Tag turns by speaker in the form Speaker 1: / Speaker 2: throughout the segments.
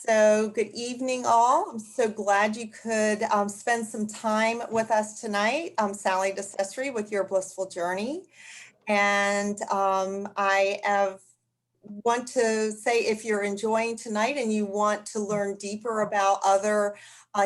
Speaker 1: So good evening, all. I'm so glad you could spend some time with us tonight. I'm Sally DeCessory with Your Blissful Journey. And want to say, if you're enjoying tonight and you want to learn deeper about other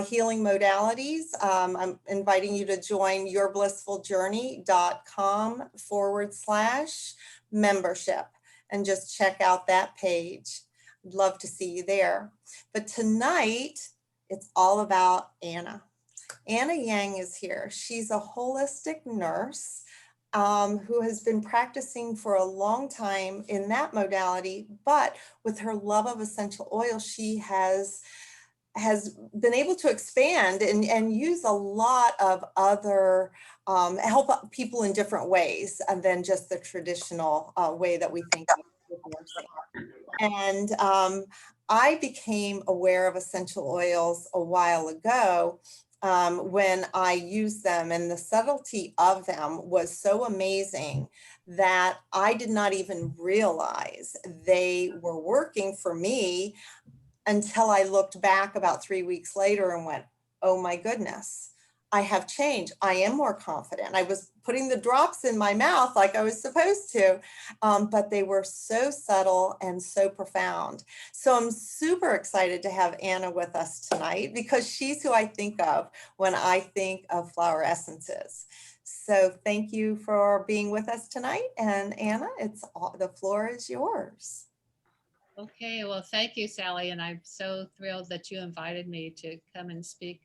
Speaker 1: healing modalities, I'm inviting you to join yourblissfuljourney.com/membership and just check out that page. I'd love to see you there. But tonight, it's all about Anna. Anna Yang is here. She's a holistic nurse who has been practicing for a long time in that modality, but with her love of essential oils, she has been able to expand and use a lot of other, help people in different ways than just the traditional way that we think of with nursing. And I became aware of essential oils a while ago when I used them, and the subtlety of them was so amazing that I did not even realize they were working for me until I looked back about 3 weeks later and went, oh my goodness, I have changed. I am more confident. I was putting the drops in my mouth like I was supposed to, but they were so subtle and so profound. So I'm super excited to have Anna with us tonight because she's who I think of when I think of flower essences. So thank you for being with us tonight. And Anna, the floor is yours.
Speaker 2: Okay, well, thank you, Sally. And I'm so thrilled that you invited me to come and speak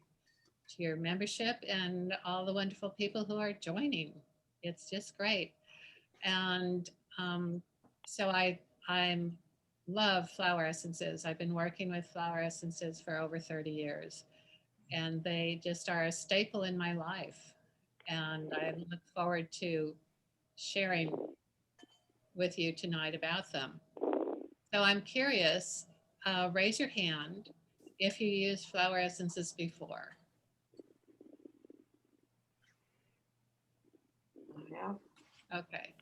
Speaker 2: to your membership and all the wonderful people who are joining. It's just great. And so I love flower essences. I've been working with flower essences for over 30 years, and they just are a staple in my life. And I look forward to sharing with you tonight about them. So I'm curious, raise your hand if you used flower essences before.
Speaker 3: Yeah.
Speaker 2: Okay.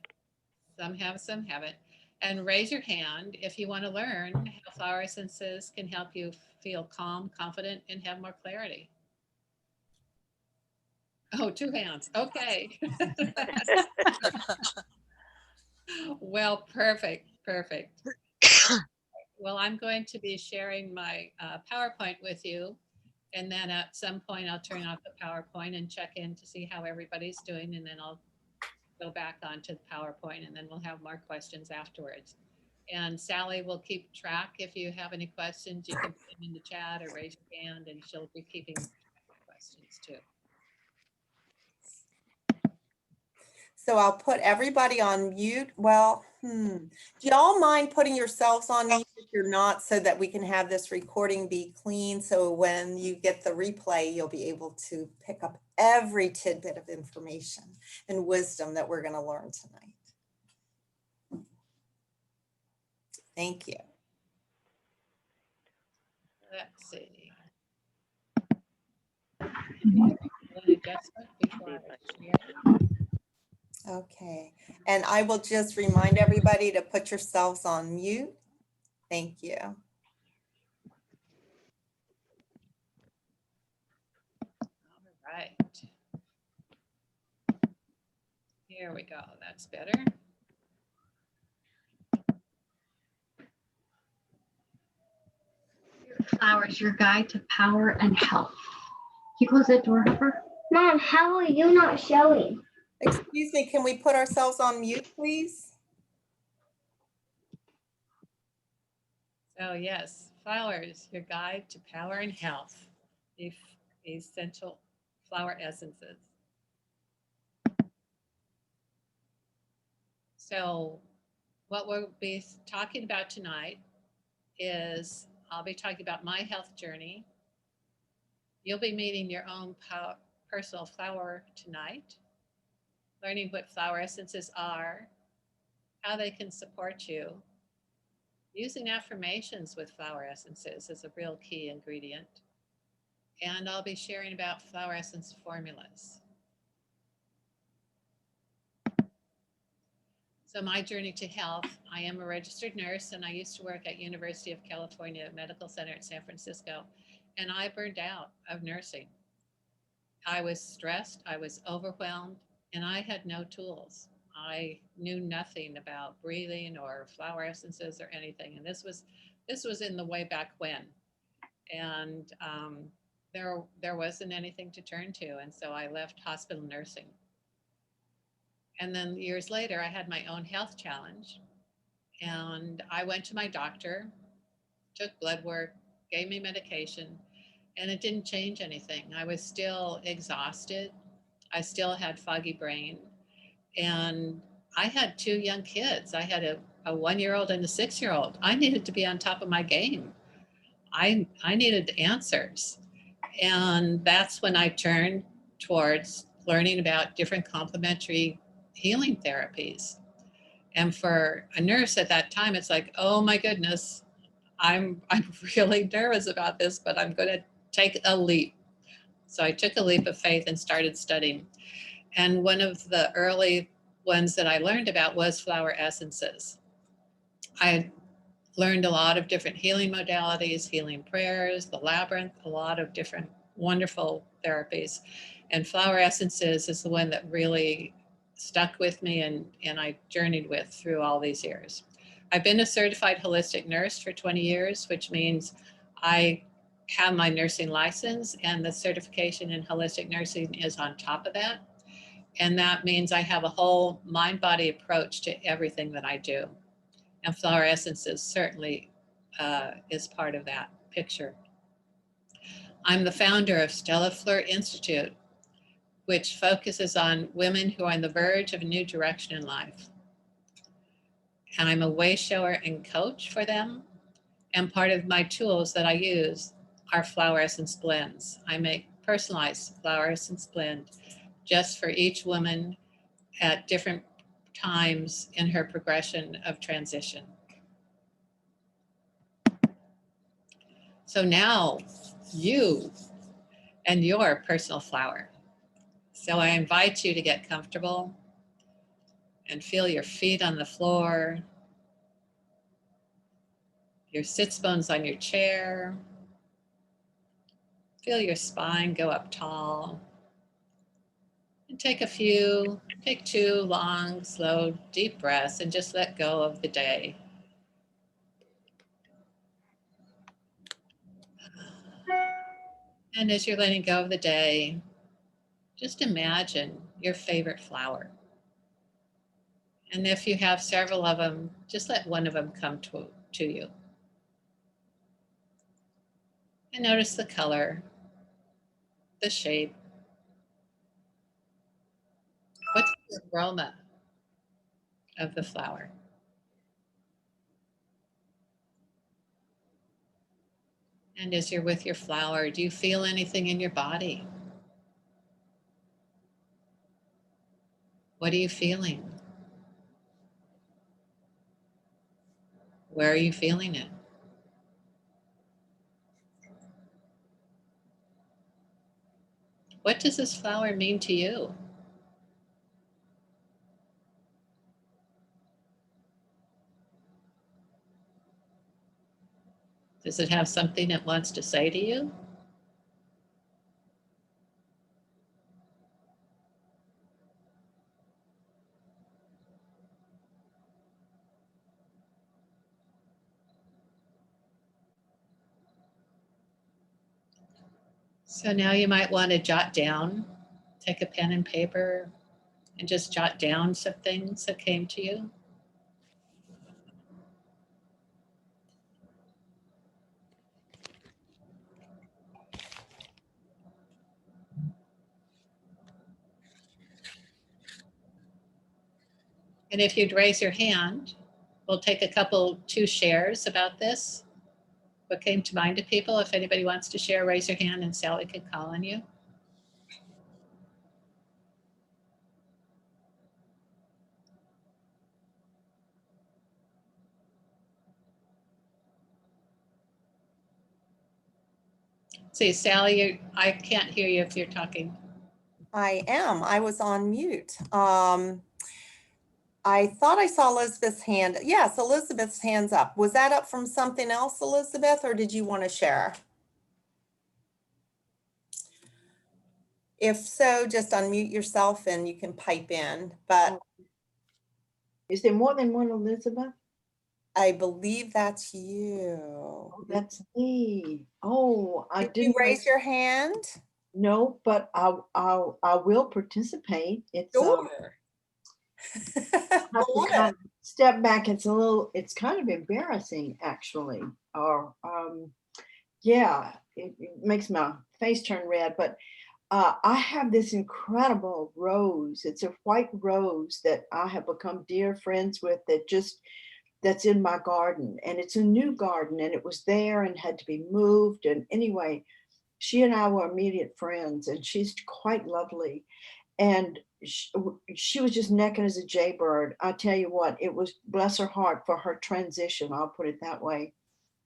Speaker 2: Some have, some haven't. And raise your hand if you want to learn how flower essences can help you feel calm, confident, and have more clarity. Oh, 2 hands. Okay. Well, perfect. Perfect. Well, I'm going to be sharing my PowerPoint with you. And then at some point, I'll turn off the PowerPoint and check in to see how everybody's doing. And then I'll go back onto the PowerPoint, and then we'll have more questions afterwards. And Sally will keep track. If you have any questions, you can put them in the chat or raise your hand, and she'll be keeping track of questions too.
Speaker 1: So I'll put everybody on mute. Well, do y'all mind putting yourselves on mute if you're not, so that we can have this recording be clean? So when you get the replay, you'll be able to pick up every tidbit of information and wisdom that we're going to learn tonight. Thank you.
Speaker 2: Let's see. An adjustment before I share.
Speaker 1: Okay, and I will just remind everybody to put yourselves on mute. Thank you.
Speaker 2: All right. Here we go. That's better.
Speaker 4: Flowers, your guide to power and health. Can you close that door, Hopper?
Speaker 5: Mom, how are you not showing?
Speaker 1: Excuse me, can we put ourselves on mute, please?
Speaker 2: So yes, flowers, your guide to power and health. The essential flower essences. So what we'll be talking about tonight is I'll be talking about my health journey. You'll be meeting your own personal flower tonight, learning what flower essences are, how they can support you. Using affirmations with flower essences is a real key ingredient. And I'll be sharing about flower essence formulas. So my journey to health, I am a registered nurse and I used to work at University of California Medical Center in San Francisco, and I burned out of nursing. I was stressed, I was overwhelmed, and I had no tools. I knew nothing about breathing or flower essences or anything. And this was in the way back when, and there wasn't anything to turn to, and so I left hospital nursing. And then years later, I had my own health challenge, and I went to my doctor, took blood work, gave me medication, and it didn't change anything. I was still exhausted. I still had foggy brain, and I had two young kids. I had a 1-year-old and a 6-year-old. I needed to be on top of my game. I needed answers. And that's when I turned towards learning about different complementary healing therapies. And for a nurse at that time, it's like, oh my goodness, I'm really nervous about this, but I'm going to take a leap. So I took a leap of faith and started studying. And one of the early ones that I learned about was flower essences. I had learned a lot of different healing modalities, healing prayers, the labyrinth, a lot of different wonderful therapies. And flower essences is the one that really stuck with me and I journeyed with through all these years. I've been a certified holistic nurse for 20 years, which means I have my nursing license, and the certification in holistic nursing is on top of that. And that means I have a whole mind-body approach to everything that I do. And flower essences certainly is part of that picture. I'm the founder of Stella Fleur Institute, which focuses on women who are on the verge of a new direction in life. And I'm a way shower and coach for them. And part of my tools that I use are flower essence blends. I make personalized flower essence blend just for each woman at different times in her progression of transition. So now you and your personal flower. So I invite you to get comfortable and feel your feet on the floor, your sits bones on your chair. Feel your spine go up tall. And take two long, slow, deep breaths and just let go of the day. And as you're letting go of the day, just imagine your favorite flower. And if you have several of them, just let one of them come to you. And notice the color, the shape. What's the aroma of the flower? And as you're with your flower, do you feel anything in your body? What are you feeling? Where are you feeling it? What does this flower mean to you? Does it have something it wants to say to you? So now you might want to jot down, take a pen and paper, and just jot down some things that came to you. And if you'd raise your hand, we'll take two shares about this. What came to mind to people? If anybody wants to share, raise your hand and Sally can call on you. See, Sally, I can't hear you if you're talking.
Speaker 1: I am. I was on mute. I thought I saw Elizabeth's hand. Yes, Elizabeth's hand's up. Was that up from something else, Elizabeth, or did you want to share? If so, just unmute yourself and you can pipe in, but
Speaker 3: Is there more than one Elizabeth?
Speaker 1: I believe that's
Speaker 3: Oh,
Speaker 1: you.
Speaker 3: that's me. Oh, I
Speaker 1: Did you
Speaker 3: didn't
Speaker 1: raise your hand?
Speaker 3: know, but I will participate. It's
Speaker 1: Sure.
Speaker 3: have to
Speaker 1: Love
Speaker 3: kind
Speaker 1: it.
Speaker 3: of step back. It's kind of embarrassing actually. Or yeah, it makes my face turn red. But I have this incredible rose. It's a white rose that I have become dear friends with that's in my garden. And it's a new garden and it was there and had to be moved. And anyway, she and I were immediate friends and she's quite lovely. And she was just necking as a jaybird. I tell you what, it was bless her heart for her transition. I'll put it that way.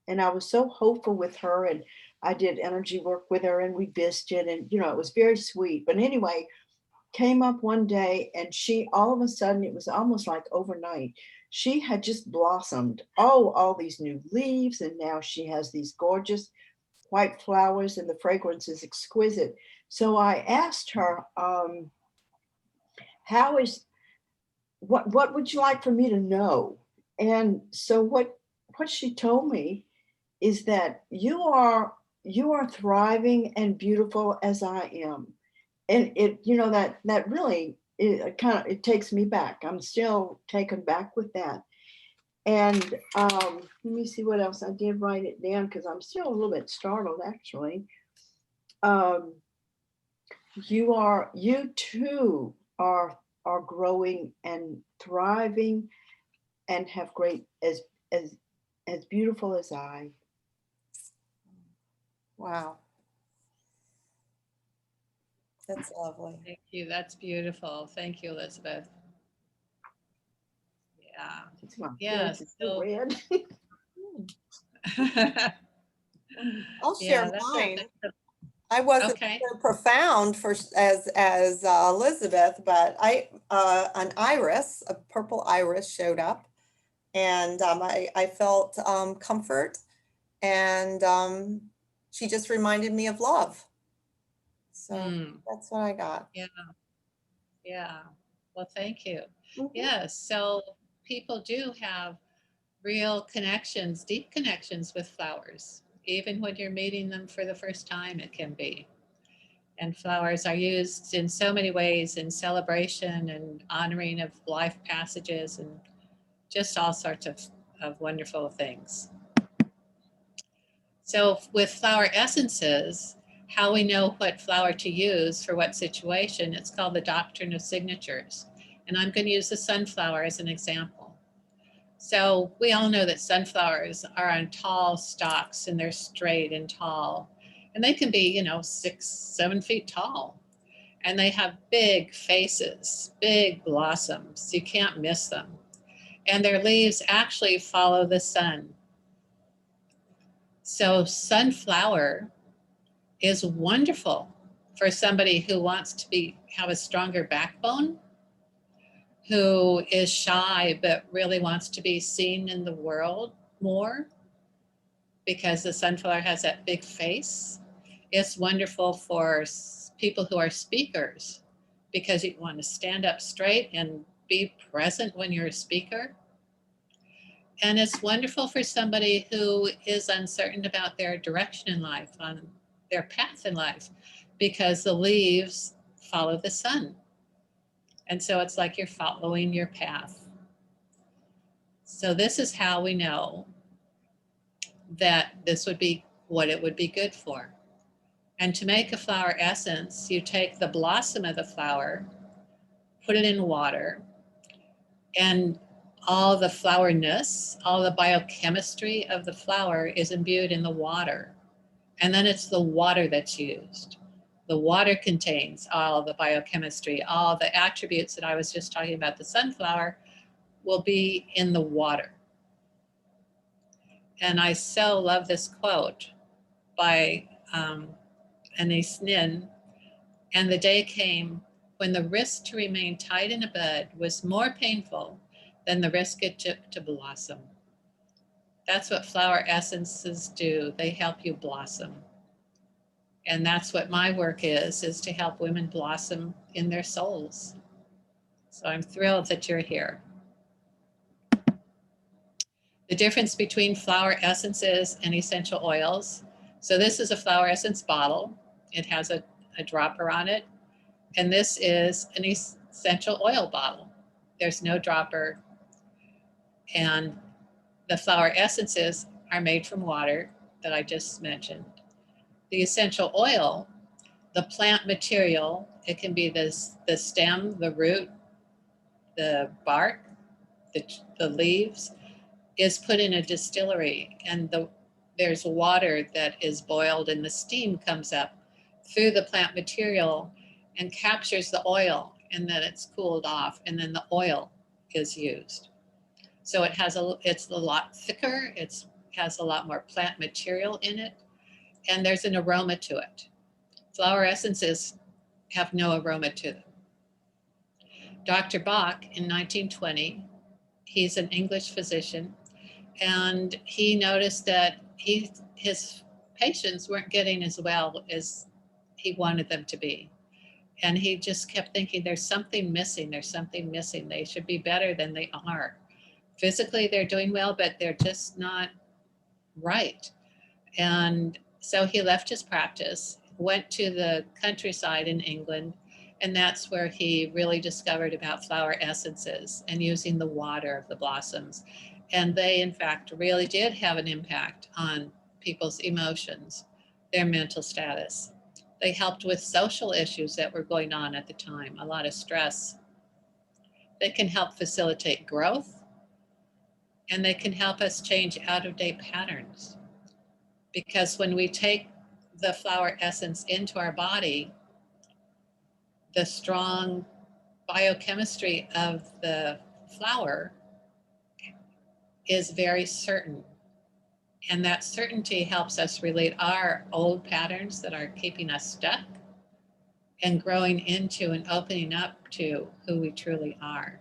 Speaker 3: And I was so hopeful with her and I did energy work with her and we visited and it was very sweet. But anyway, came up one day and she all of a sudden, it was almost like overnight, she had just blossomed. Oh, all these new leaves, and now she has these gorgeous white flowers and the fragrance is exquisite. So I asked her, how is what would you like for me to know? And so what she told me is that you are thriving and beautiful as I am. And it, that really it takes me back. I'm still taken back with that. And let me see what else I did write it down because I'm still a little bit startled actually. Um, you too are growing and thriving and have great as beautiful as I.
Speaker 1: Wow. That's lovely.
Speaker 2: Thank you. That's beautiful. Thank you, Elizabeth. Yeah.
Speaker 3: It's my
Speaker 2: Yes.
Speaker 3: face is so red.
Speaker 1: I'll
Speaker 2: Yeah,
Speaker 1: share
Speaker 2: that's
Speaker 1: mine.
Speaker 2: a,
Speaker 1: I wasn't
Speaker 2: okay.
Speaker 1: so profound for as Elizabeth, but an iris, a purple iris, showed up, and I felt comfort, and she just reminded me of love. So that's what I got.
Speaker 2: Yeah. Yeah. Well, thank you.
Speaker 1: Mhm.
Speaker 2: Yes. So people do have real connections, deep connections with flowers. Even when you're meeting them for the first time, it can be. And flowers are used in so many ways in celebration and honoring of life passages and just all sorts of wonderful things. So with flower essences, how we know what flower to use for what situation, it's called the Doctrine of Signatures. And I'm going to use the sunflower as an example. So we all know that sunflowers are on tall stalks and they're straight and tall. And they can be, 6, 7 feet tall. And they have big faces, big blossoms. You can't miss them. And their leaves actually follow the sun. So sunflower is wonderful for somebody who wants to have a stronger backbone, who is shy but really wants to be seen in the world more because the sunflower has that big face. It's wonderful for people who are speakers because you want to stand up straight and be present when you're a speaker. And it's wonderful for somebody who is uncertain about their direction in life, on their path in life, because the leaves follow the sun. And so it's like you're following your path. So this is how we know that this would be what it would be good for. And to make a flower essence, you take the blossom of the flower, put it in water, and all the flowerness, all the biochemistry of the flower is imbued in the water. And then it's the water that's used. The water contains all the biochemistry, all the attributes that I was just talking about. The sunflower will be in the water. And I so love this quote by Anais Nin. And the day came when the risk to remain tied in a bud was more painful then the risk it took to blossom. That's what flower essences do. They help you blossom. And that's what my work is to help women blossom in their souls. So I'm thrilled that you're here. The difference between flower essences and essential oils. So this is a flower essence bottle. It has a dropper on it. And this is an essential oil bottle. There's no dropper. And the flower essences are made from water that I just mentioned. The essential oil, the plant material, it can be the stem, the root, the bark, the leaves, is put in a distillery, and there's water that is boiled and the steam comes up through the plant material and captures the oil, and then it's cooled off, and then the oil is used. So it's a lot thicker, it has a lot more plant material in it, and there's an aroma to it. Flower essences have no aroma to them. Dr. Bach in 1920, he's an English physician, and he noticed that his patients weren't getting as well as he wanted them to be. And he just kept thinking, there's something missing, they should be better than they are. Physically, they're doing well, but they're just not right. And so he left his practice, went to the countryside in England, and that's where he really discovered about flower essences and using the water of the blossoms. And they, in fact, really did have an impact on people's emotions, their mental status. They helped with social issues that were going on at the time, a lot of stress. They can help facilitate growth, and they can help us change out-of-date patterns. Because when we take the flower essence into our body, the strong biochemistry of the flower is very certain. And that certainty helps us relate our old patterns that are keeping us stuck and growing into and opening up to who we truly are.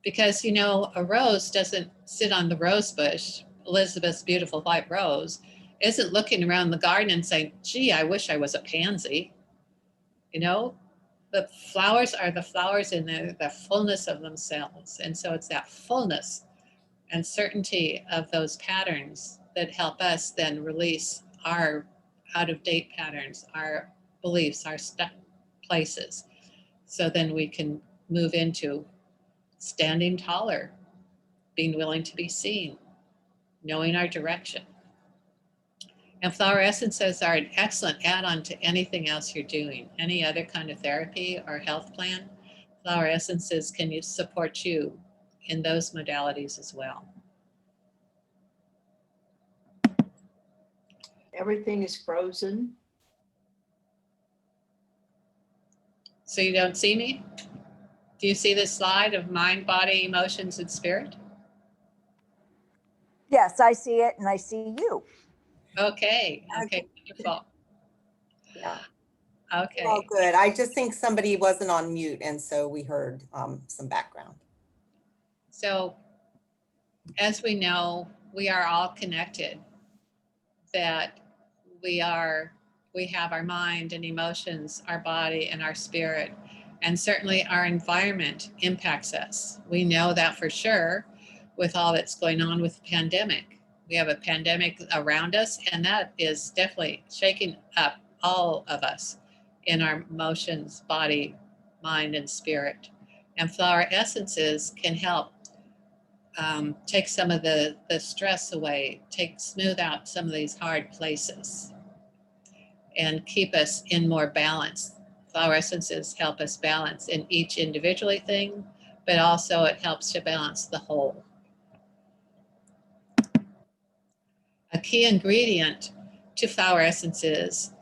Speaker 2: Because, you know, a rose doesn't sit on the rose bush. Elizabeth's beautiful white rose isn't looking around the garden and saying, gee, I wish I was a pansy. You know, the flowers are the flowers in the fullness of themselves. And so it's that fullness and certainty of those patterns that help us then release our out-of-date patterns, our beliefs, our stuck places. So then we can move into standing taller, being willing to be seen, knowing our direction. And flower essences are an excellent add-on to anything else you're doing, any other kind of therapy or health plan. Flower essences can support you in those modalities as well.
Speaker 3: Everything is frozen.
Speaker 2: So you don't see me? Do you see this slide of mind, body, emotions, and spirit?
Speaker 6: Yes, I see it, and I see you.
Speaker 2: Okay, wonderful.
Speaker 1: Yeah.
Speaker 2: Okay.
Speaker 1: All good. I just think somebody wasn't on mute, and so we heard some background.
Speaker 2: So as we know, we are all connected, that we have our mind and emotions, our body and our spirit, and certainly our environment impacts us. We know that for sure with all that's going on with the pandemic. We have a pandemic around us, and that is definitely shaking up all of us in our emotions, body, mind, and spirit. And flower essences can help take some of the stress away, smooth out some of these hard places, and keep us in more balance. Flower essences help us balance in each individually thing, but also it helps to balance the whole. A key ingredient to flower essences,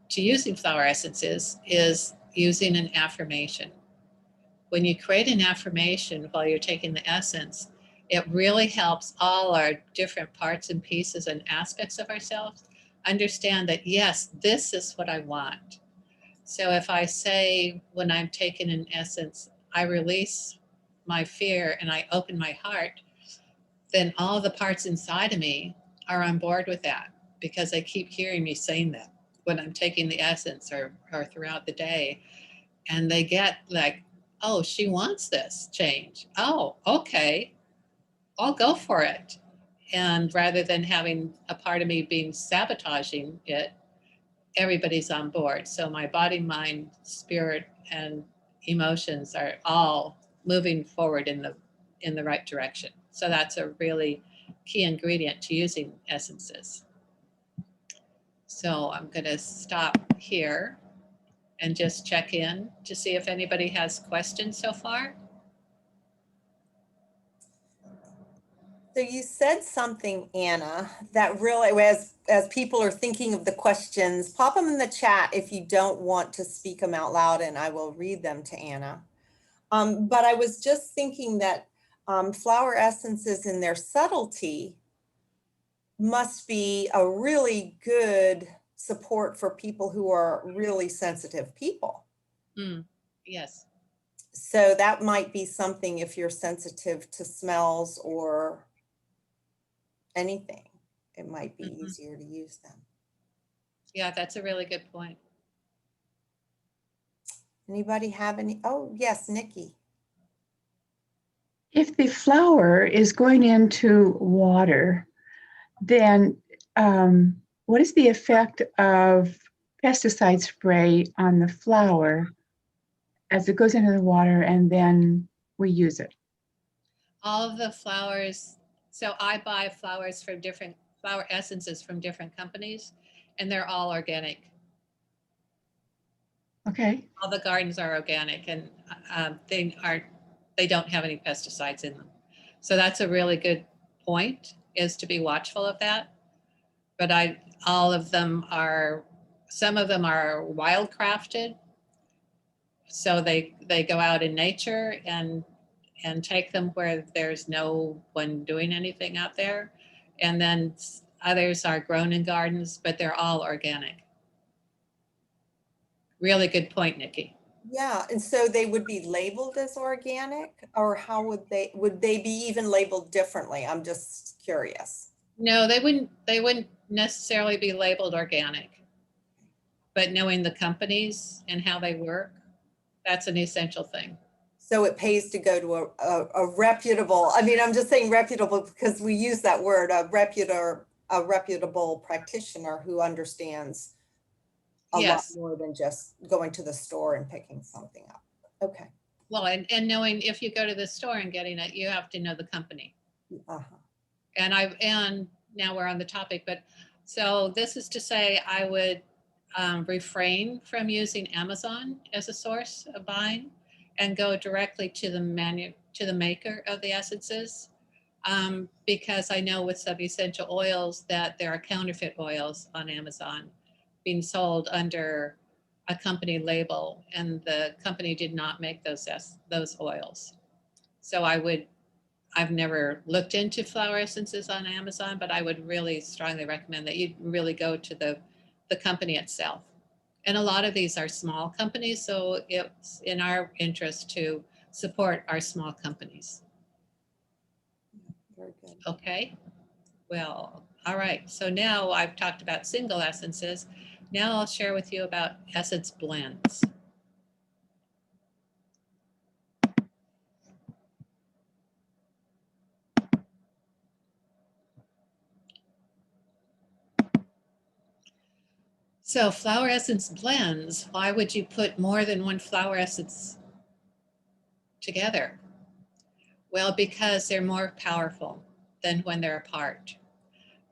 Speaker 2: to using flower essences, is using an affirmation. When you create an affirmation while you're taking the essence, it really helps all our different parts and pieces and aspects of ourselves understand that, yes, this is what I want. So if I say when I'm taking an essence, I release my fear and I open my heart, then all the parts inside of me are on board with that, because they keep hearing me saying that when I'm taking the essence or throughout the day. And they get like, oh, she wants this change. Oh, okay, I'll go for it. And rather than having a part of me being sabotaging it, everybody's on board. So my body, mind, spirit, and emotions are all moving forward in the right direction. So that's a really key ingredient to using essences. So I'm going to stop here and just check in to see if anybody has questions so far.
Speaker 1: So you said something, Anna, that really, as people are thinking of the questions, pop them in the chat if you don't want to speak them out loud, and I will read them to Anna. But I was just thinking that flower essences in their subtlety must be a really good support for people who are really sensitive people.
Speaker 2: Yes.
Speaker 1: So that might be something if you're sensitive to smells or anything, it might be easier to use them.
Speaker 2: Yeah, that's a really good point.
Speaker 1: Anybody have any? Oh, yes, Nikki.
Speaker 7: If the flower is going into water, then what is the effect of pesticide spray on the flower as it goes into the water and then we use it?
Speaker 2: All of the flowers, so I buy flowers from different flower essences from different companies, and they're all organic.
Speaker 7: Okay.
Speaker 2: All the gardens are organic, and they don't have any pesticides in them. So that's a really good point, is to be watchful of that. But some of them are wildcrafted. So they go out in nature and take them where there's no one doing anything out there. And then others are grown in gardens, but they're all organic. Really good point, Nikki.
Speaker 1: Yeah, and so they would be labeled as organic, or how would they be even labeled differently? I'm just curious.
Speaker 2: No, they wouldn't necessarily be labeled organic. But knowing the companies and how they work, that's an essential thing.
Speaker 1: So it pays to go to a reputable, I mean, I'm just saying reputable because we use that word, a reputable practitioner who understands a lot more than just going to the store and picking something up. Okay.
Speaker 2: Well, and knowing if you go to the store and getting it, you have to know the company. And now we're on the topic, but so this is to say I would refrain from using Amazon as a source of buying and go directly to the maker of the essences, because I know with some essential oils that there are counterfeit oils on Amazon being sold under a company label, and the company did not make those oils. So I've never looked into flower essences on Amazon, but I would really strongly recommend that you really go to the company itself. And a lot of these are small companies, so it's in our interest to support our small companies.
Speaker 1: Very good.
Speaker 2: Okay, well, all right. So now I've talked about single essences. Now I'll share with you about essence blends. So flower essence blends, why would you put more than one flower essence together? Well, because they're more powerful than when they're apart.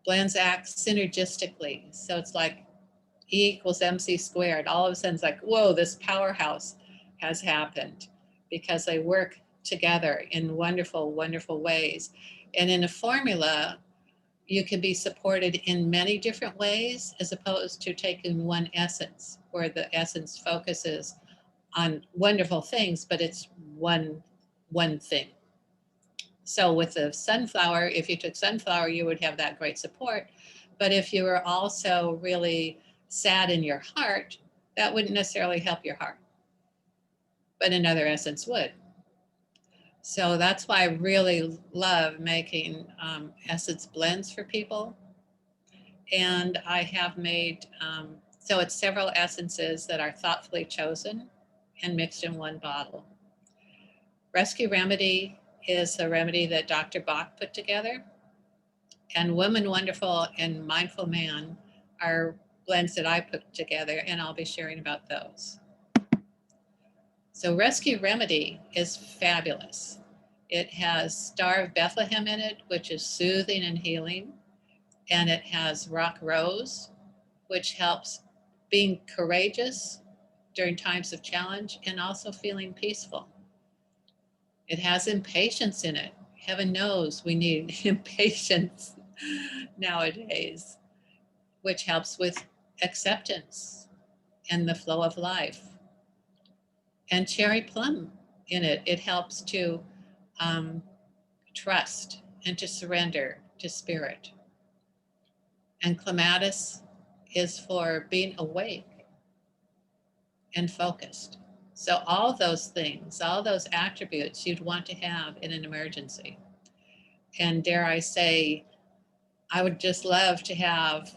Speaker 2: Blends act synergistically. So it's like E equals MC squared. All of a sudden it's like, whoa, this powerhouse has happened because they work together in wonderful, wonderful ways. And in a formula, you can be supported in many different ways as opposed to taking one essence where the essence focuses on wonderful things, but it's one thing. So with the sunflower, if you took sunflower, you would have that great support. But if you were also really sad in your heart, that wouldn't necessarily help your heart. But another essence would. So that's why I really love making essence blends for people. And I have made, so it's several essences that are thoughtfully chosen and mixed in one bottle. Rescue Remedy is a remedy that Dr. Bach put together. And Woman Wonderful and Mindful Man are blends that I put together, and I'll be sharing about those. So Rescue Remedy is fabulous. It has Star of Bethlehem in it, which is soothing and healing. And it has Rock Rose, which helps being courageous during times of challenge and also feeling peaceful. It has impatience in it. Heaven knows we need impatience nowadays, which helps with acceptance and the flow of life. And cherry plum in it. It helps to trust and to surrender to spirit. And clematis is for being awake and focused. So all those things, all those attributes you'd want to have in an emergency. And dare I say, I would just love to have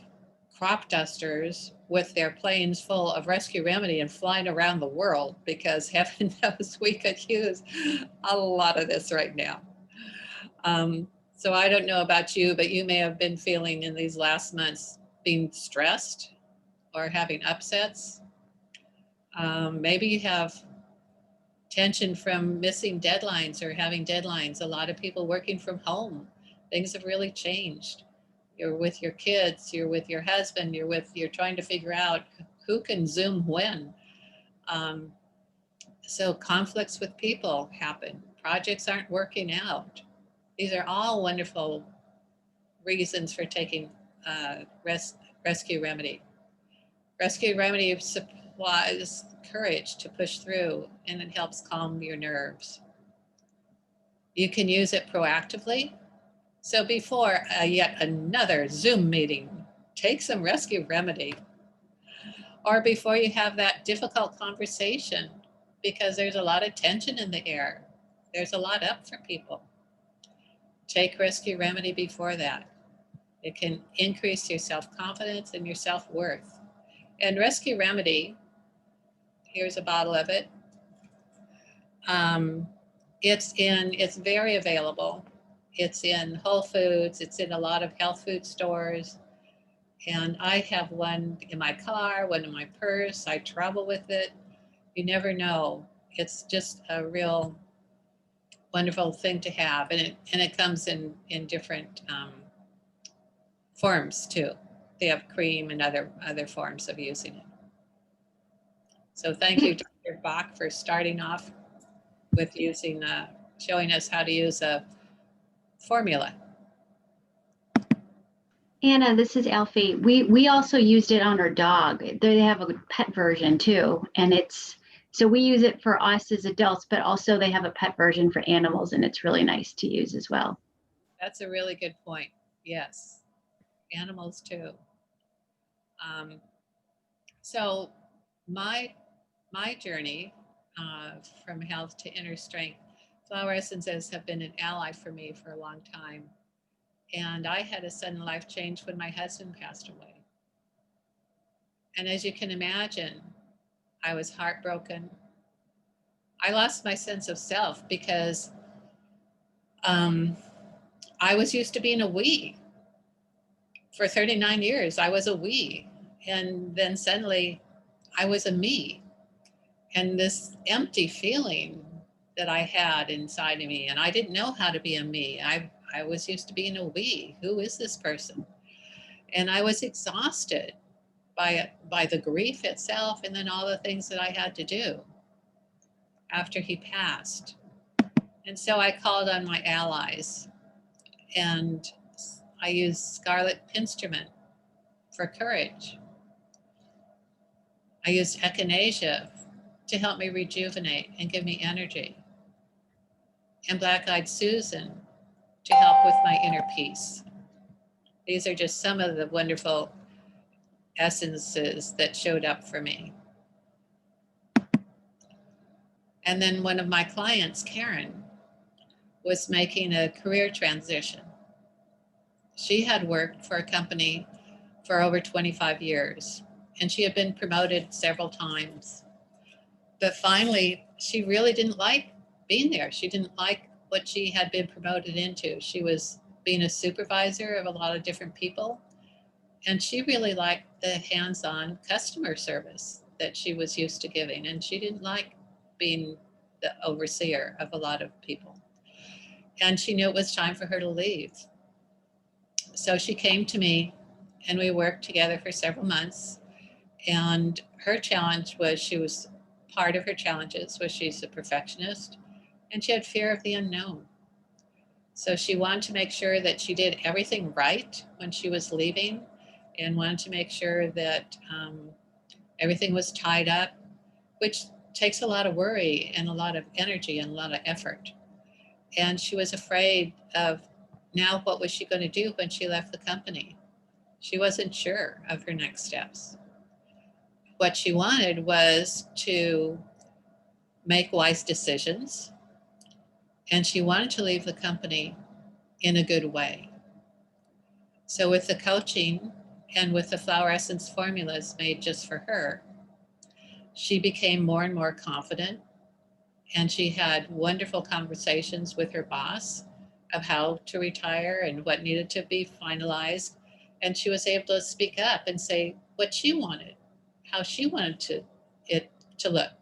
Speaker 2: crop dusters with their planes full of Rescue Remedy and flying around the world, because heaven knows we could use a lot of this right now. So I don't know about you, but you may have been feeling in these last months being stressed or having upsets. Maybe you have tension from missing deadlines or having deadlines. A lot of people working from home. Things have really changed. You're with your kids, you're with your husband, you're trying to figure out who can Zoom when. So conflicts with people happen. Projects aren't working out. These are all wonderful reasons for taking Rescue Remedy. Rescue Remedy supplies courage to push through, and it helps calm your nerves. You can use it proactively. So before yet another Zoom meeting, take some Rescue Remedy. Or before you have that difficult conversation, because there's a lot of tension in the air. There's a lot up for people. Take Rescue Remedy before that. It can increase your self-confidence and your self-worth. And Rescue Remedy, here's a bottle of it. It's very available. It's in Whole Foods. It's in a lot of health food stores. And I have one in my car, one in my purse. I travel with it. You never know. It's just a real wonderful thing to have. And it comes in different forms too. They have cream and other forms of using it. So thank you, Dr. Bach, for starting off with showing us how to use a formula.
Speaker 4: Anna, this is Alfie. We also used it on our dog. They have a pet version too, and so we use it for us as adults, but also they have a pet version for animals, and it's really nice to use as well.
Speaker 2: That's a really good point. Yes, animals too. So my journey from health to inner strength, flower essences have been an ally for me for a long time. And I had a sudden life change when my husband passed away. And as you can imagine, I was heartbroken. I lost my sense of self because I was used to being a we. For 39 years, I was a we. And then suddenly I was a me. And this empty feeling that I had inside of me, and I didn't know how to be a me. I was used to being a we. Who is this person? And I was exhausted by the grief itself, and then all the things that I had to do after he passed. And so I called on my allies, and I used Scarlet Pinstrument for courage. I used Echinacea to help me rejuvenate and give me energy, and Black-Eyed Susan to help with my inner peace. These are just some of the wonderful essences that showed up for me. And then one of my clients, Karen, was making a career transition. She had worked for a company for over 25 years, and she had been promoted several times. But finally, she really didn't like being there. She didn't like what she had been promoted into. She was being a supervisor of a lot of different people, and she really liked the hands-on customer service that she was used to giving, and she didn't like being the overseer of a lot of people. And she knew it was time for her to leave. So she came to me, and we worked together for several months. And her challenge was, part of her challenges was she's a perfectionist, and she had fear of the unknown. So she wanted to make sure that she did everything right when she was leaving, and wanted to make sure that everything was tied up, which takes a lot of worry and a lot of energy and a lot of effort. And she was afraid of, now what was she going to do when she left the company? She wasn't sure of her next steps. What she wanted was to make wise decisions, and she wanted to leave the company in a good way. So with the coaching and with the flower essence formulas made just for her, she became more and more confident, and she had wonderful conversations with her boss of how to retire and what needed to be finalized. And she was able to speak up and say what she wanted, how she wanted it to look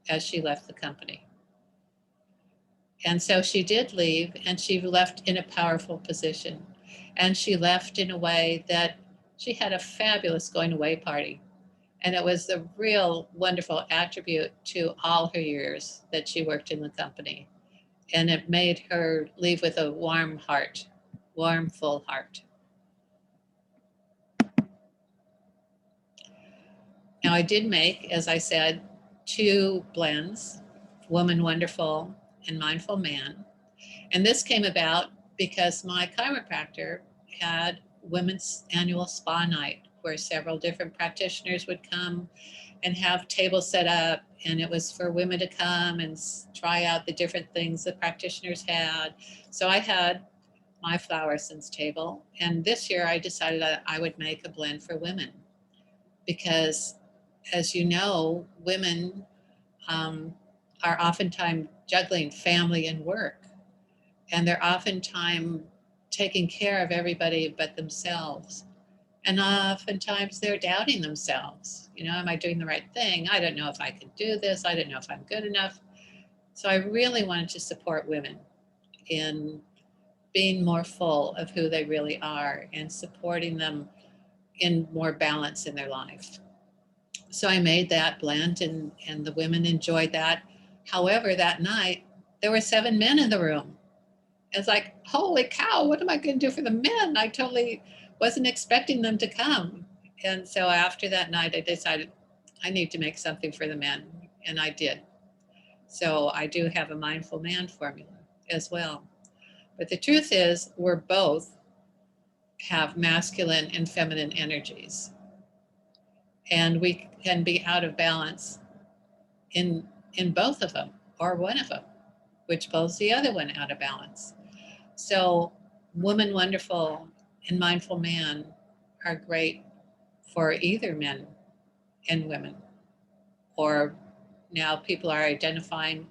Speaker 2: as she left the company. And so she did leave, and she left in a powerful position. And she left in a way that she had a fabulous going away party. And it was a real wonderful attribute to all her years that she worked in the company. And it made her leave with a warm heart, warm, full heart. Now, I did make, as I said, 2 blends, Woman Wonderful and Mindful Man. And this came about because my chiropractor had women's annual spa night where several different practitioners would come and have tables set up, and it was for women to come and try out the different things the practitioners had. So I had my flower essence table, and this year I decided that I would make a blend for women because, as you know, women are oftentimes juggling family and work, and they're oftentimes taking care of everybody but themselves. And oftentimes they're doubting themselves. You know, am I doing the right thing? I don't know if I can do this. I don't know if I'm good enough. So I really wanted to support women in being more full of who they really are and supporting them in more balance in their life. So I made that blend, and the women enjoyed that. However, that night, there were 7 men in the room. It's like, holy cow, what am I going to do for the men? I totally wasn't expecting them to come. And so after that night, I decided I need to make something for the men, and I did. So I do have a Mindful Man formula as well. But the truth is, we're both have masculine and feminine energies. And we can be out of balance in both of them or one of them, which pulls the other one out of balance. So Woman Wonderful and Mindful Man are great for either men and women, or now people are identifying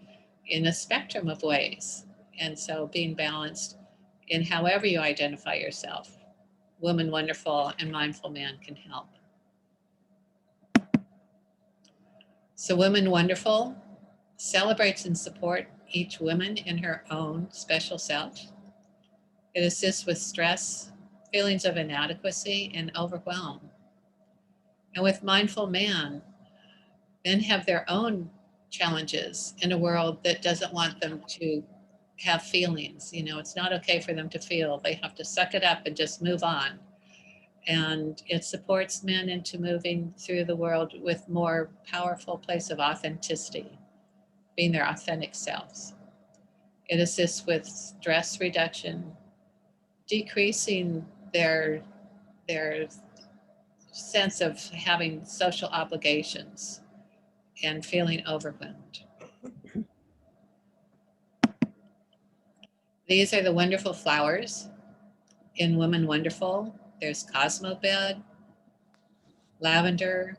Speaker 2: in a spectrum of ways. And so being balanced in however you identify yourself, Woman Wonderful and Mindful Man can help. So Woman Wonderful celebrates and supports each woman in her own special self. It assists with stress, feelings of inadequacy, and overwhelm. And with Mindful Man, men have their own challenges in a world that doesn't want them to have feelings. You know, it's not okay for them to feel. They have to suck it up and just move on. And it supports men into moving through the world with more powerful place of authenticity, being their authentic selves. It assists with stress reduction, decreasing their sense of having social obligations and feeling overwhelmed. These are the wonderful flowers in Woman Wonderful. There's Cosmo Bed, lavender,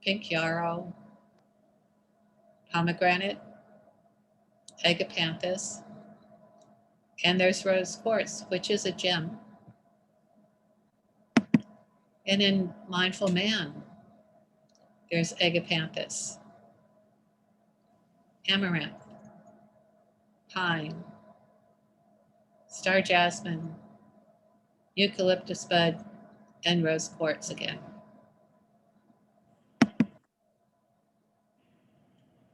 Speaker 2: pink yarrow, pomegranate, agapanthus, and there's rose quartz, which is a gem. And in Mindful Man, there's agapanthus, amaranth, pine, star jasmine, eucalyptus bud, and rose quartz again.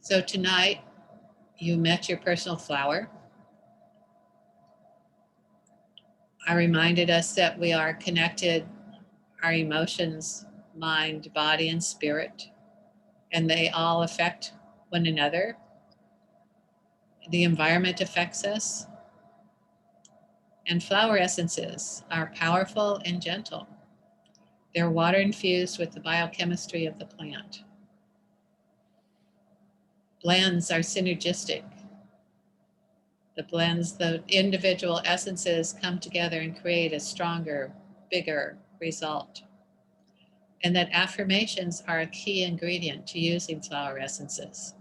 Speaker 2: So tonight, you met your personal flower. I reminded us that we are connected, our emotions, mind, body, and spirit, and they all affect one another. The environment affects us, and flower essences are powerful and gentle. They're water infused with the biochemistry of the plant. Blends are synergistic. The blends, the individual essences come together and create a stronger, bigger result. And that affirmations are a key ingredient to using flower essences.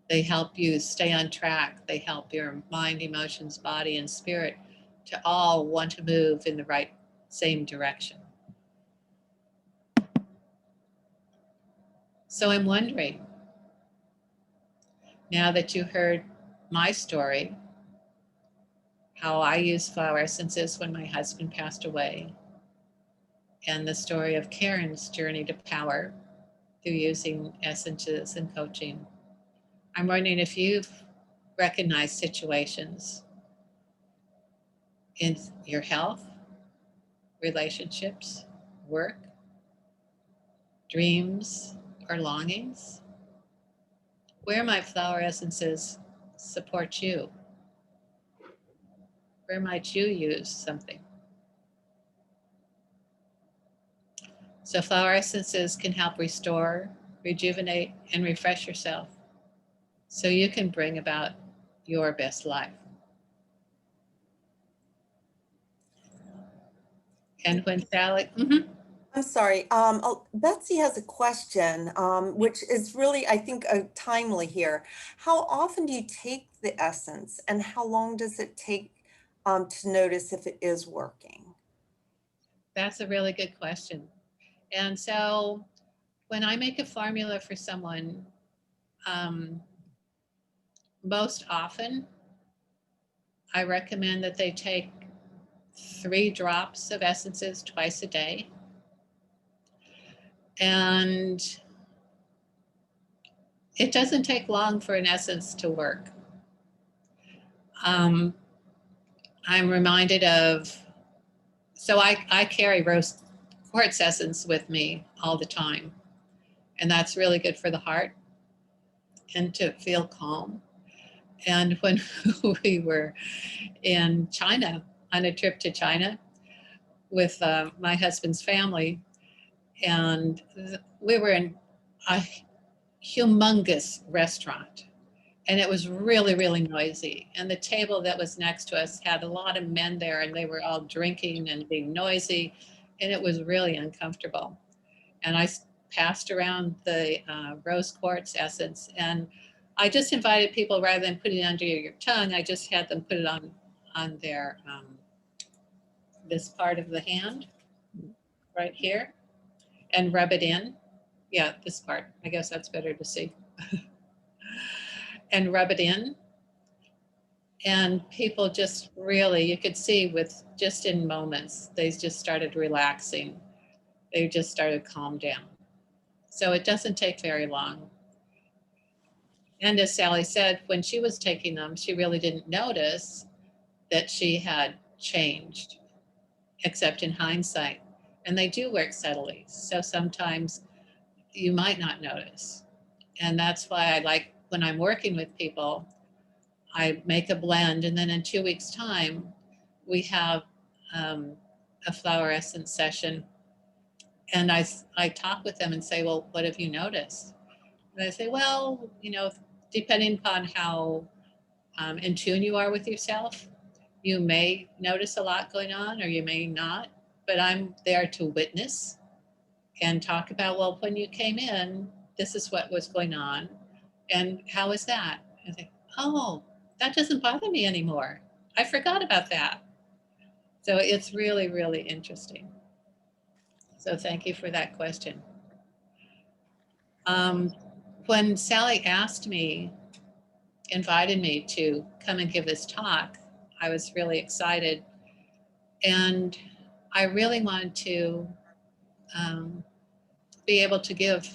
Speaker 2: They help you stay on track. They help your mind, emotions, body, and spirit to all want to move in the right, same direction. So I'm wondering, now that you heard my story, how I used flower essences when my husband passed away, and the story of Karen's journey to power through using essences and coaching, I'm wondering if you've recognized situations in your health, relationships, work, dreams, or longings, where might flower essences support you? Where might you use something? So flower essences can help restore, rejuvenate, and refresh yourself so you can bring about your best life. And when Sally,
Speaker 1: I'm sorry. Betsy has a question, which is really, I think, timely here. How often do you take the essence, and how long does it take to notice if it is working?
Speaker 2: that's a really good question. And so when I make a formula for someone, um, most often I recommend that they take 3 drops of essences twice a day. And it doesn't take long for an essence to work. I'm reminded of, so I carry rose quartz essence with me all the time. And that's really good for the heart and to feel calm. And when we were in China, on a trip to China with my husband's family, and we were in a humongous restaurant, and it was really, really noisy. And the table that was next to us had a lot of men there, and they were all drinking and being noisy, and it was really uncomfortable. And I passed around the rose quartz essence, and I just invited people, rather than putting it under your tongue, I just had them put it on their this part of the hand right here and rub it in. Yeah, this part. I guess that's better to see. And rub it in. And people just really, you could see with just in moments, they just started relaxing. They just started calm down. So it doesn't take very long. And as Sally said, when she was taking them, she really didn't notice that she had changed, except in hindsight. And they do work subtly. So sometimes you might not notice. And that's why I like, when I'm working with people, I make a blend, and then in 2 weeks' time, we have a flower essence session. And I talk with them and say, well, what have you noticed? And I say, well, depending upon how in tune you are with yourself. You may notice a lot going on, or you may not, but I'm there to witness and talk about, well, when you came in, this is what was going on. And how is that? And I think, oh, that doesn't bother me anymore. I forgot about that. So it's really, really interesting. So thank you for that question. When Sally invited me to come and give this talk, I was really excited. And I really wanted to be able to give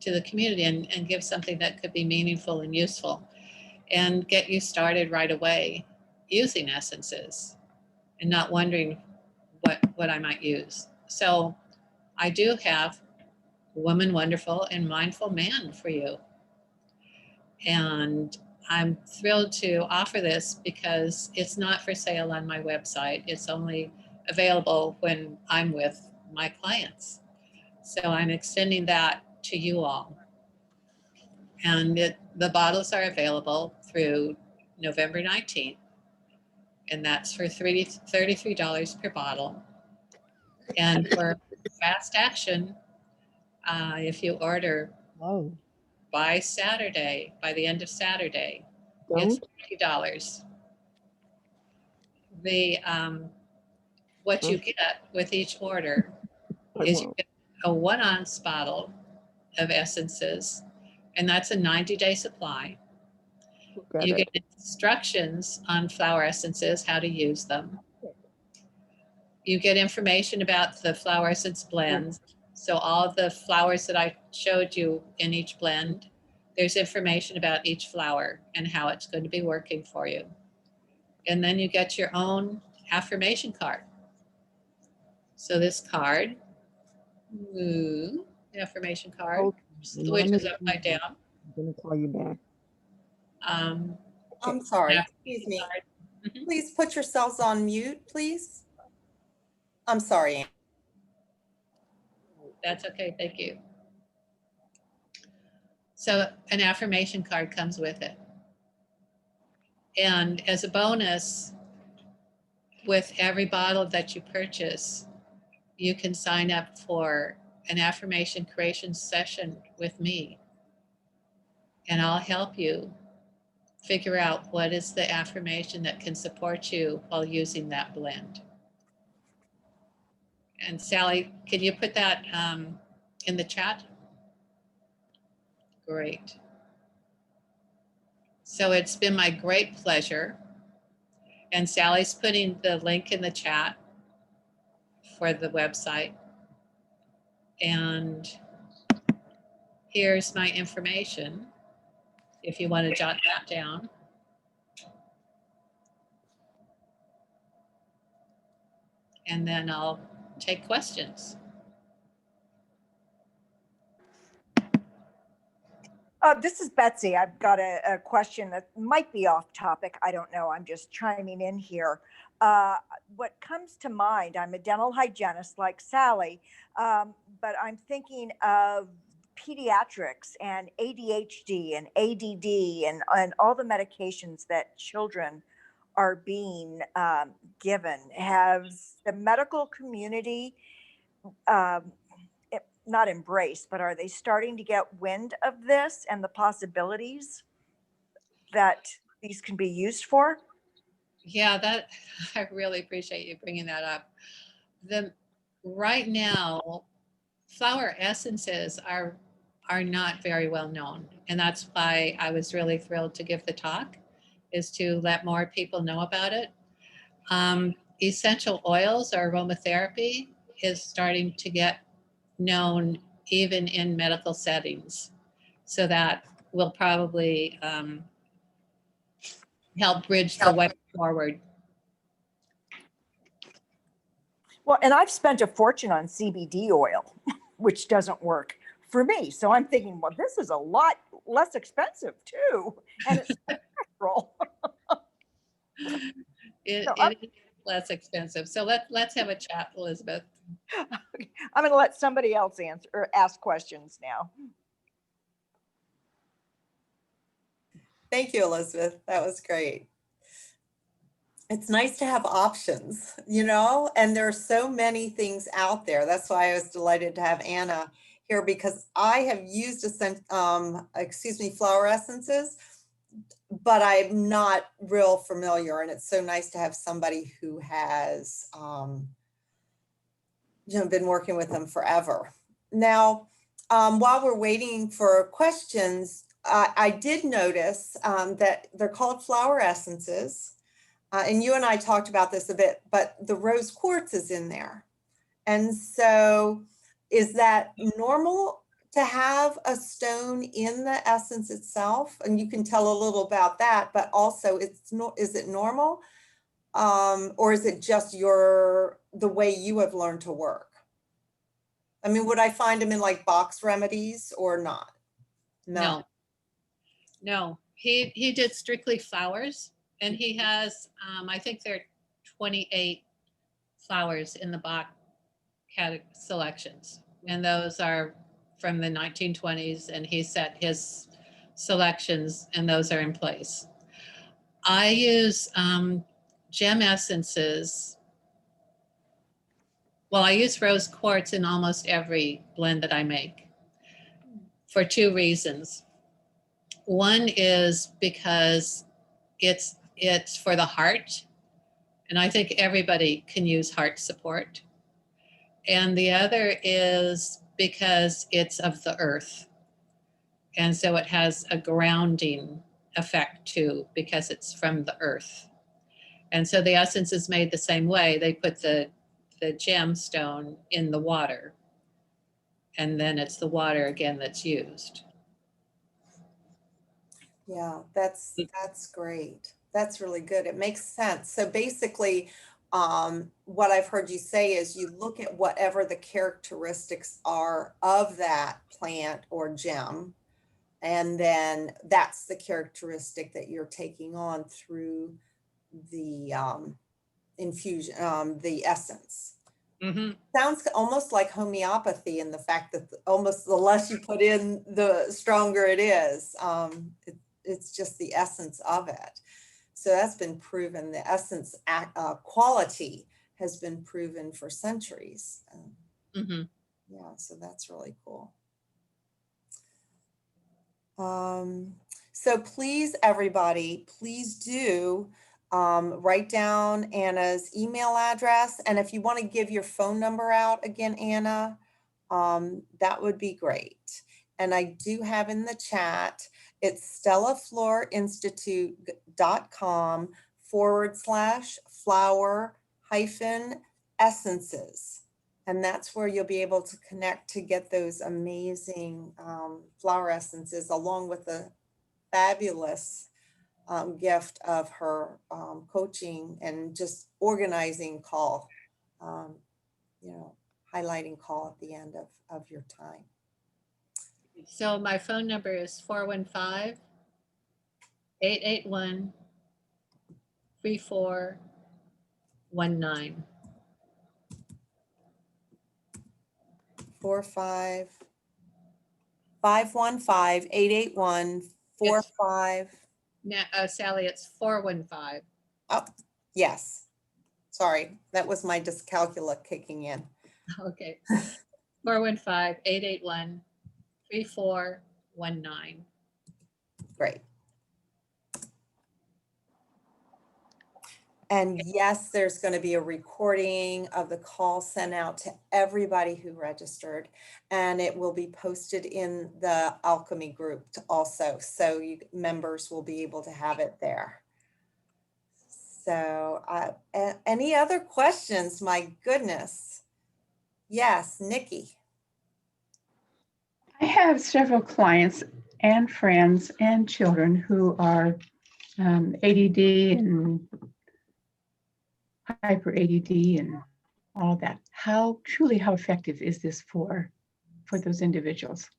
Speaker 2: to the community and give something that could be meaningful and useful and get you started right away using essences and not wondering what I might use. So I do have Woman Wonderful and Mindful Man for you. And I'm thrilled to offer this because it's not for sale on my website. It's only available when I'm with my clients. So I'm extending that to you all. And the bottles are available through November 19th. And that's for $33 per bottle. And for fast action, if you order
Speaker 8: Oh,
Speaker 2: by Saturday, by the end of Saturday, it's $50. The what you get with each order is you get a 1-ounce bottle of essences, and that's a 90-day supply. You get instructions on flower essences, how to use them. You get information about the flower essence blends. So all of the flowers that I showed you in each blend, there's information about each flower and how it's going to be working for you. And then you get your own affirmation card. So this card, the affirmation card, which is upside down.
Speaker 8: I'm going to call you back.
Speaker 1: I'm sorry, excuse me.
Speaker 2: Mm-hmm.
Speaker 1: Please put yourselves on mute, please. I'm sorry, Ann.
Speaker 2: That's okay, thank you. So an affirmation card comes with it. And as a bonus, with every bottle that you purchase, you can sign up for an affirmation creation session with me. And I'll help you figure out what is the affirmation that can support you while using that blend. And Sally, can you put that in the chat? Great. So it's been my great pleasure. And Sally's putting the link in the chat for the website. And here's my information if you want to jot that down. And then I'll take questions.
Speaker 6: This is Betsy. I've got a question that might be off topic. I don't know. I'm just chiming in here. What comes to mind, I'm a dental hygienist like Sally, but I'm thinking of pediatrics and ADHD and ADD and all the medications that children are being given. Has the medical community not embraced, but are they starting to get wind of this and the possibilities that these can be used for?
Speaker 2: Yeah, that I really appreciate you bringing that up. Right now, flower essences are not very well known, and that's why I was really thrilled to give the talk, is to let more people know about it. Essential oils or aromatherapy is starting to get known even in medical settings, so that will probably help bridge the way forward.
Speaker 6: Well, and I've spent a fortune on CBD oil, which doesn't work for me. So I'm thinking, well, this is a lot less expensive too, and it's natural.
Speaker 2: It is less expensive. So let's have a chat, Elizabeth.
Speaker 6: I'm going to let somebody else answer or ask questions now.
Speaker 1: Thank you, Elizabeth. That was great. It's nice to have options, you know, and there are so many things out there. That's why I was delighted to have Anna here, because I have used flower essences, but I'm not real familiar. And it's so nice to have somebody who has, been working with them forever. Now, while we're waiting for questions, I did notice that they're called flower essences. And you and I talked about this a bit, but the rose quartz is in there. And so is that normal to have a stone in the essence itself? And you can tell a little about that, but also is it normal? Or is it just the way you have learned to work? I mean, would I find them in like box remedies or not?
Speaker 2: No. He did strictly flowers, and he has, I think there are 28 flowers in the Bach selections, and those are from the 1920s, and he set his selections, and those are in place. I use gem essences. Well, I use rose quartz in almost every blend that I make for two reasons. One is because it's for the heart, and I think everybody can use heart support. And the other is because it's of the earth. And so it has a grounding effect too, because it's from the earth. And so the essence is made the same way. They put the gemstone in the water, and then it's the water again that's used.
Speaker 1: Yeah, that's great. That's really good. It makes sense. So basically, what I've heard you say is you look at whatever the characteristics are of that plant or gem, and then that's the characteristic that you're taking on through the infusion, the essence.
Speaker 2: Mm-hmm.
Speaker 1: Sounds almost like homeopathy in the fact that almost the less you put in, the stronger it is. It's just the essence of it. So that's been proven. The essence quality has been proven for centuries.
Speaker 2: Mm-hmm.
Speaker 1: Yeah, so that's really cool. So please, everybody, please do write down Anna's email address. And if you want to give your phone number out again, Anna, that would be great. And I do have in the chat, it's stellafloorinstitute.com/flower-essences. And that's where you'll be able to connect to get those amazing flower essences, along with the fabulous gift of her coaching and just organizing call, highlighting call at the end of your time.
Speaker 2: So my phone number is 415-881-3419.
Speaker 1: 515-881-45.
Speaker 2: Now, Sally, it's 415.
Speaker 1: Oh, yes. Sorry, that was my dyscalculia kicking in.
Speaker 2: Okay. 415-881-3419.
Speaker 1: Great. And yes, there's going to be a recording of the call sent out to everybody who registered, and it will be posted in the Alchemy group also. So members will be able to have it there. So any other questions? My goodness. Yes, Nikki.
Speaker 7: I have several clients and friends and children who are ADD and hyper ADD and all that. How effective is this for those individuals?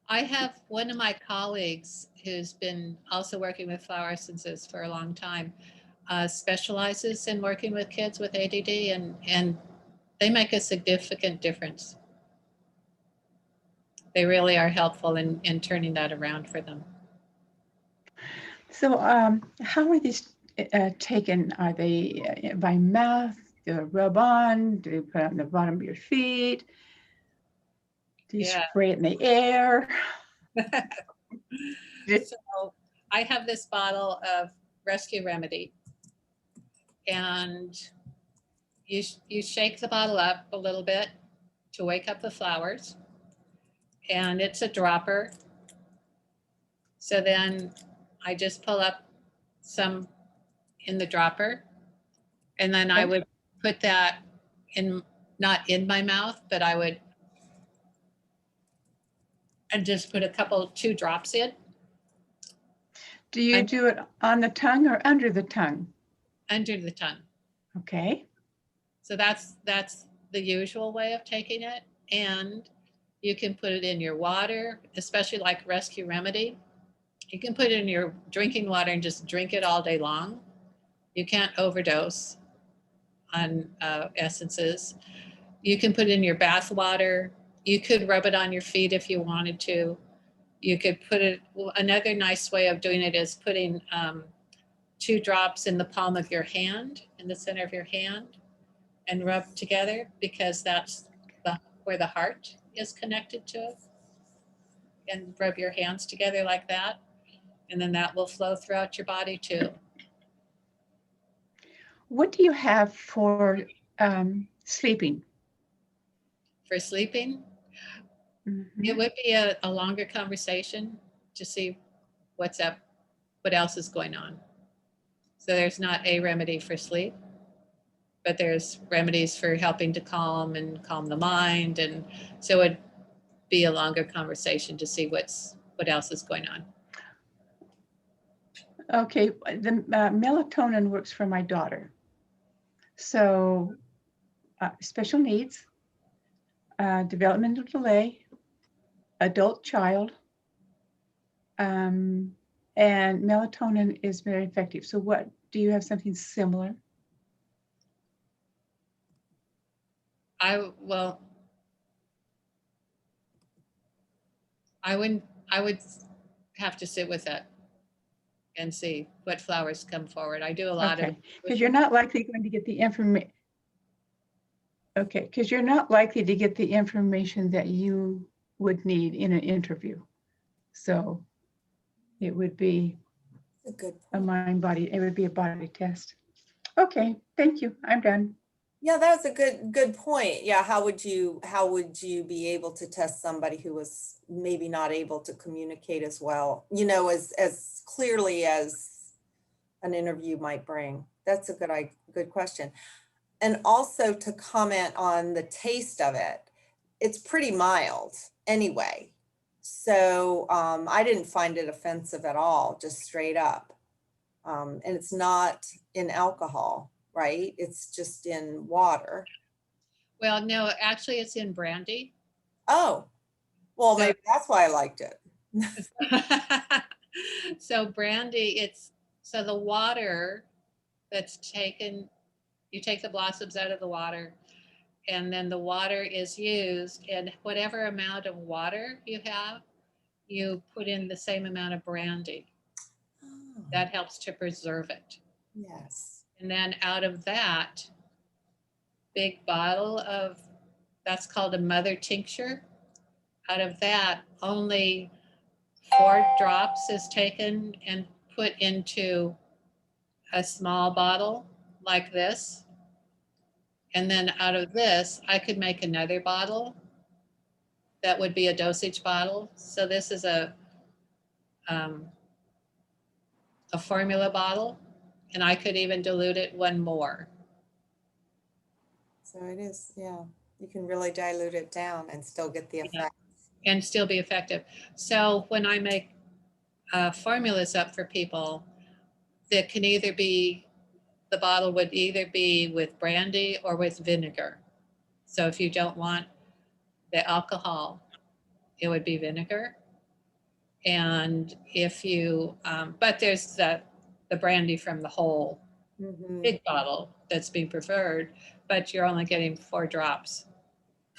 Speaker 2: I have one of my colleagues who's been also working with flower essences for a long time, specializes in working with kids with ADD, and they make a significant difference. They really are helpful in turning that around for them.
Speaker 7: So how are these taken? Are they by mouth? Do you rub on? Do you put it on the bottom of your feet? Do you
Speaker 2: Yeah.
Speaker 7: spray it in the air?
Speaker 2: So I have this bottle of Rescue Remedy, and you shake the bottle up a little bit to wake up the flowers, and it's a dropper. So then I just pull up some in the dropper, and then I
Speaker 7: Okay.
Speaker 2: would put that in, not in my mouth, but I would and just put a couple, 2 drops in
Speaker 7: Do you do it on the tongue or under the tongue?
Speaker 2: under the tongue.
Speaker 7: Okay.
Speaker 2: So that's the usual way of taking it. And you can put it in your water, especially like Rescue Remedy. You can put it in your drinking water and just drink it all day long. You can't overdose on essences. You can put it in your bath water. You could rub it on your feet if you wanted to. You could put it, another nice way of doing it is putting 2 drops in the palm of your hand, in the center of your hand, and rub together, because that's where the heart is connected to it. And rub your hands together like that, and then that will flow throughout your body too.
Speaker 7: What do you have for sleeping?
Speaker 2: For sleeping, it would be a longer conversation to see what's up, what else is going on. So there's not a remedy for sleep, but there's remedies for helping to calm the mind. And so it'd be a longer conversation to see what else is going on.
Speaker 7: Okay, the melatonin works for my daughter. So special needs, developmental delay, adult child, and melatonin is very effective. So what, do you have something similar?
Speaker 2: I would have to sit with it and see what flowers come forward. I do a lot of,
Speaker 7: Okay, because you're not likely going to get the information. Okay, because you're not likely to get the information that you would need in an interview. So it would be
Speaker 1: A good
Speaker 7: a
Speaker 1: point.
Speaker 7: mind body, it would be a body test. Okay, thank you. I'm done.
Speaker 1: Yeah, that was a good point. Yeah, how would you be able to test somebody who was maybe not able to communicate as well, as clearly as an interview might bring? That's a good question. And also to comment on the taste of it, it's pretty mild anyway. So I didn't find it offensive at all, just straight up. And it's not in alcohol, right? It's just in water.
Speaker 2: well, no, actually it's in brandy.
Speaker 1: Oh, well,
Speaker 2: So-
Speaker 1: maybe that's why I liked it.
Speaker 2: So brandy, so the water that's taken, you take the blossoms out of the water, and then the water is used, and whatever amount of water you have, you put in the same amount of brandy.
Speaker 1: Oh,
Speaker 2: That helps to preserve it.
Speaker 1: yes.
Speaker 2: And then out of that big bottle of, that's called a mother tincture. Out of that, only 4 drops is taken and put into a small bottle like this. And then out of this, I could make another bottle that would be a dosage bottle. So this is a formula bottle, and I could even dilute it 1 more.
Speaker 1: So it is, yeah. You can really dilute it down and still get the effect.
Speaker 2: And still be effective. So when I make formulas up for people, that can either be, the bottle would either be with brandy or with vinegar. So if you don't want the alcohol, it would be vinegar. And if you, but there's the brandy from the whole
Speaker 1: Mhm.
Speaker 2: big bottle that's being preferred, but you're only getting 4 drops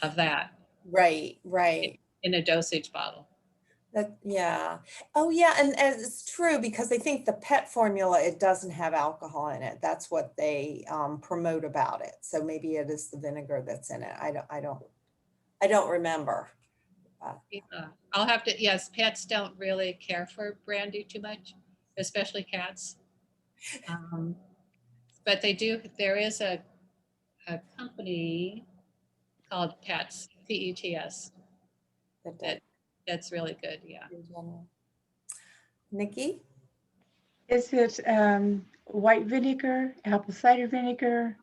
Speaker 2: of that
Speaker 1: Right.
Speaker 2: in a dosage bottle.
Speaker 1: That, yeah. Oh, yeah. And it's true because they think the pet formula, it doesn't have alcohol in it. That's what they promote about it. So maybe it is the vinegar that's in it. I don't remember.
Speaker 2: Yeah, I'll have to, yes, pets don't really care for brandy too much, especially cats. Um, But they do, there is a company called Pets, Pets,
Speaker 1: That does
Speaker 2: that, that's really good, yeah.
Speaker 1: in general. Nikki?
Speaker 7: Is it white vinegar, apple cider vinegar,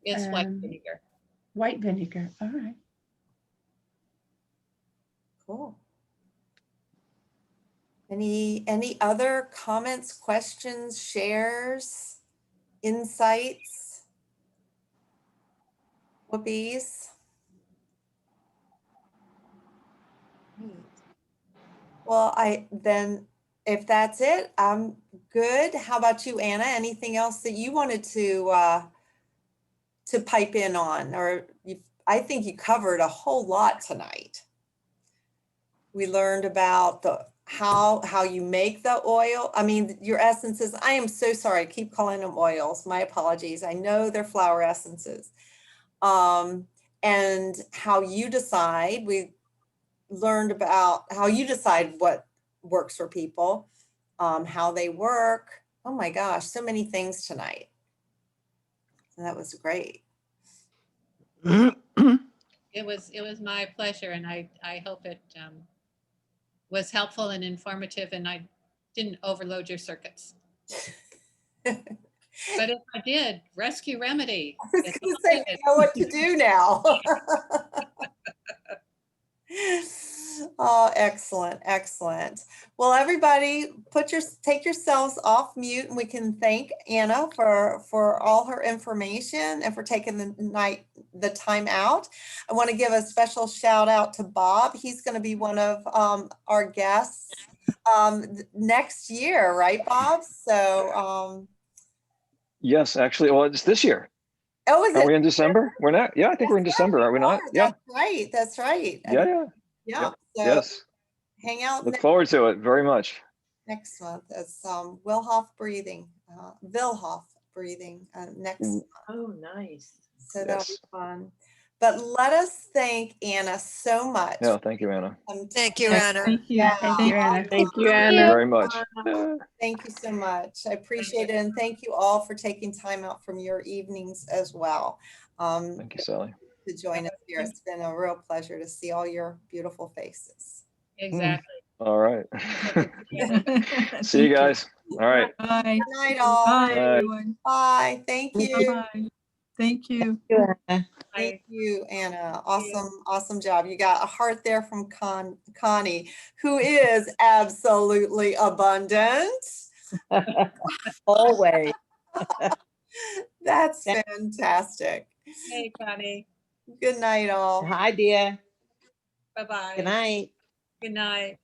Speaker 2: It's white
Speaker 7: Um,
Speaker 2: vinegar.
Speaker 7: white vinegar? All right.
Speaker 1: Cool. Any other comments, questions, shares, insights? Whoopies? Great. Well, if that's it, I'm good. How about you, Anna? Anything else that you wanted to pipe in on, or I think you covered a whole lot tonight. We learned about how you make the oil. I mean, your essences. I am so sorry. I keep calling them oils. My apologies. I know they're flower essences. And how you decide. We learned about how you decide what works for people, how they work. Oh my gosh, so many things tonight. And that was great.
Speaker 2: It was my pleasure, and I hope it was helpful and informative, and I didn't overload your circuits. But if I did, rescue remedy.
Speaker 1: I was
Speaker 2: It's
Speaker 1: going
Speaker 2: all
Speaker 1: to say,
Speaker 2: good.
Speaker 1: we know what to do now. Oh, excellent, excellent. Well, everybody, take yourselves off mute, and we can thank Anna for all her information and for taking the time out. I want to give a special shout out to Bob. He's going to be one of our guests next year, right, Bob? So,
Speaker 8: Yes, actually, well, it's this year.
Speaker 1: oh, is
Speaker 8: Are
Speaker 1: it?
Speaker 8: we in December? We're not. Yeah, I think we're in December. Are we not? Yeah.
Speaker 1: That's right. That's right.
Speaker 8: Yeah, yeah.
Speaker 1: Yeah.
Speaker 8: Yep.
Speaker 1: So
Speaker 8: Yes.
Speaker 1: hang out
Speaker 8: Look forward to it very much.
Speaker 1: next month. It's Wilhoff breathing, Wilhoff breathing next month.
Speaker 3: Oh, nice.
Speaker 1: So that'll be
Speaker 8: Yes.
Speaker 1: fun. But let us thank Anna so much.
Speaker 8: No, thank you, Anna.
Speaker 9: Thank you, Anna.
Speaker 7: Thank you.
Speaker 1: Yeah.
Speaker 7: Thank you, Anna.
Speaker 3: Thank you,
Speaker 8: Thank you
Speaker 3: Anna.
Speaker 8: very much.
Speaker 1: Thank you so much. I appreciate it. And thank you all for taking time out from your evenings as well.
Speaker 8: Thank you, Sally.
Speaker 1: To join us here. It's been a real pleasure to see all your beautiful faces.
Speaker 2: Exactly.
Speaker 8: All right. See you guys. All right.
Speaker 10: Bye.
Speaker 1: Good night, all.
Speaker 10: Bye,
Speaker 8: Bye.
Speaker 10: everyone.
Speaker 1: Bye. Thank you.
Speaker 10: Bye. Thank you.
Speaker 1: Thank you, Anna. Awesome job. You got a heart there from Connie, who is absolutely abundant.
Speaker 9: Always.
Speaker 1: That's fantastic.
Speaker 2: Hey, Connie.
Speaker 1: Good night, all.
Speaker 9: Hi, dear.
Speaker 2: Bye-bye.
Speaker 9: Good night.
Speaker 2: Good night.